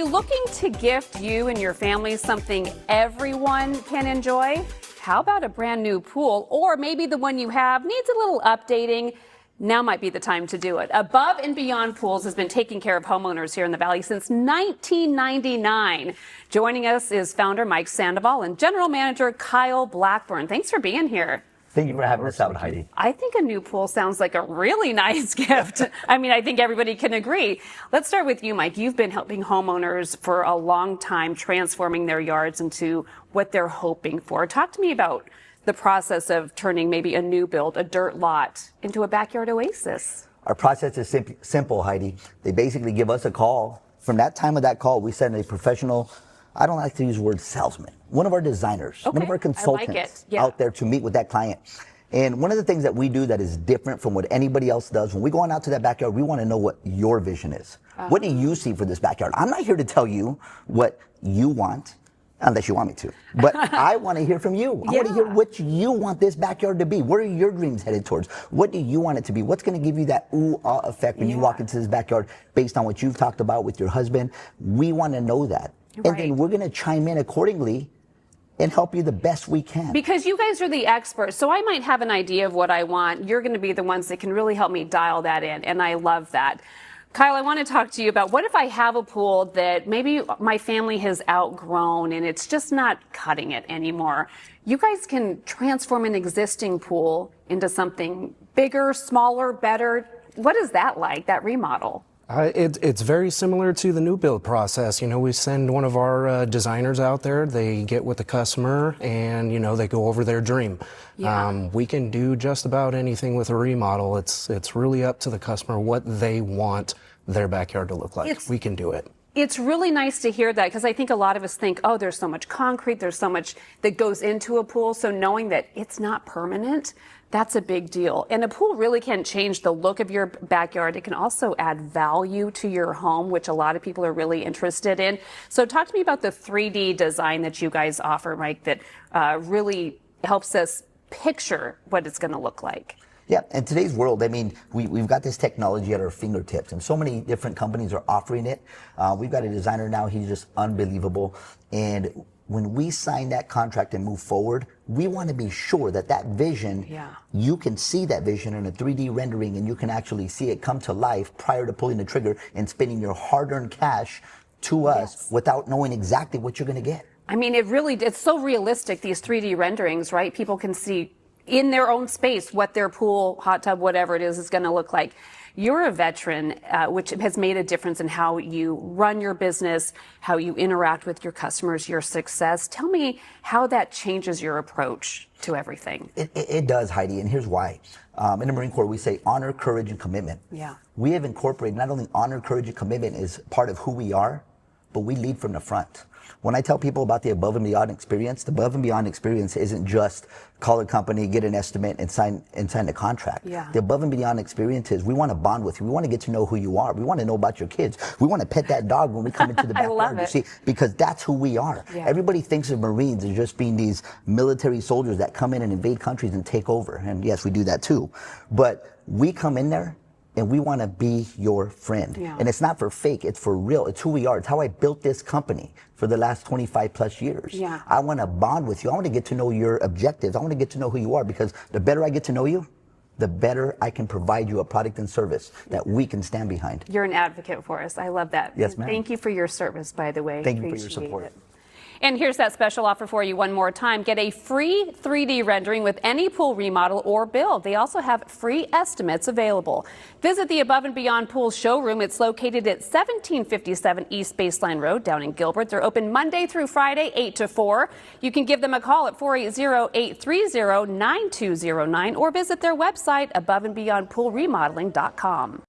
you looking to gift you and your family something everyone can enjoy? How about a brand new pool? Or maybe the one you have needs a little updating. Now might be the time to do it. Above and Beyond Pools has been taking care of homeowners here in the Valley since 1999. Joining us is founder Mike Sandoval and general manager Kyle Blackburn. Thanks for being here. Thank you for having us out, Heidi. I think a new pool sounds like a really nice gift. I mean, I think everybody can agree. Let's start with you, Mike. You've been helping homeowners for a long time, transforming their yards into what they're hoping for. Talk to me about the process of turning maybe a new build, a dirt lot, into a backyard oasis. Our process is simple, Heidi. They basically give us a call. From that time of that call, we send a professional, I don't like to use the word salesman, one of our designers, one of our consultants out there to meet with that client. And one of the things that we do that is different from what anybody else does, when we go on out to that backyard, we want to know what your vision is. What do you see for this backyard? I'm not here to tell you what you want, unless you want me to. But I want to hear from you. I want to hear what you want this backyard to be. What are your dreams headed towards? What do you want it to be? What's going to give you that ooh-ah effect when you walk into this backyard based on what you've talked about with your husband? We want to know that. And then we're going to chime in accordingly and help you the best we can. Because you guys are the experts, so I might have an idea of what I want. You're going to be the ones that can really help me dial that in, and I love that. Kyle, I want to talk to you about what if I have a pool that maybe my family has outgrown and it's just not cutting it anymore. You guys can transform an existing pool into something bigger, smaller, better. What is that like, that remodel? It's very similar to the new build process. You know, we send one of our designers out there, they get with the customer and, you know, they go over their dream. We can do just about anything with a remodel. It's really up to the customer what they want their backyard to look like. We can do it. It's really nice to hear that because I think a lot of us think, oh, there's so much concrete, there's so much that goes into a pool. So knowing that it's not permanent, that's a big deal. And a pool really can change the look of your backyard. It can also add value to your home, which a lot of people are really interested in. So talk to me about the 3D design that you guys offer, Mike, that really helps us picture what it's going to look like. Yeah, in today's world, I mean, we've got this technology at our fingertips, and so many different companies are offering it. We've got a designer now, he's just unbelievable. And when we sign that contract and move forward, we want to be sure that that vision, you can see that vision in a 3D rendering and you can actually see it come to life prior to pulling the trigger and spending your hard-earned cash to us without knowing exactly what you're going to get. I mean, it's so realistic, these 3D renderings, right? People can see in their own space what their pool, hot tub, whatever it is going to look like. You're a veteran, which has made a difference in how you run your business, how you interact with your customers, your success. Tell me how that changes your approach to everything. It does, Heidi, and here's why. In the Marine Corps, we say honor, courage, and commitment. Yeah. We have incorporated not only honor, courage, and commitment is part of who we are, but we lead from the front. When I tell people about the Above and Beyond experience, the Above and Beyond experience isn't just call a company, get an estimate, and sign the contract. The Above and Beyond experience is we want to bond with you. We want to get to know who you are. We want to know about your kids. We want to pet that dog when we come into the backyard. I love it. You see, because that's who we are. Everybody thinks of Marines as just being these military soldiers that come in and invade countries and take over. And yes, we do that too. But we come in there and we want to be your friend. And it's not for fake, it's for real. It's who we are. It's how I built this company for the last 25 plus years. I want to bond with you. I want to get to know your objectives. I want to get to know who you are, because the better I get to know you, the better I can provide you a product and service that we can stand behind. You're an advocate for us. I love that. Yes, ma'am. Thank you for your service, by the way. Thank you for your support. And here's that special offer for you one more time. Get a free 3D rendering with any pool remodel or build. They also have free estimates available. Visit the Above and Beyond Pool showroom. It's located at 1757 East Baseline Road down in Gilbert. They're open Monday through Friday, 8 to 4. You can give them a call at 480-830-9209 or visit their website, aboveandbeyondpoolremodeling.com.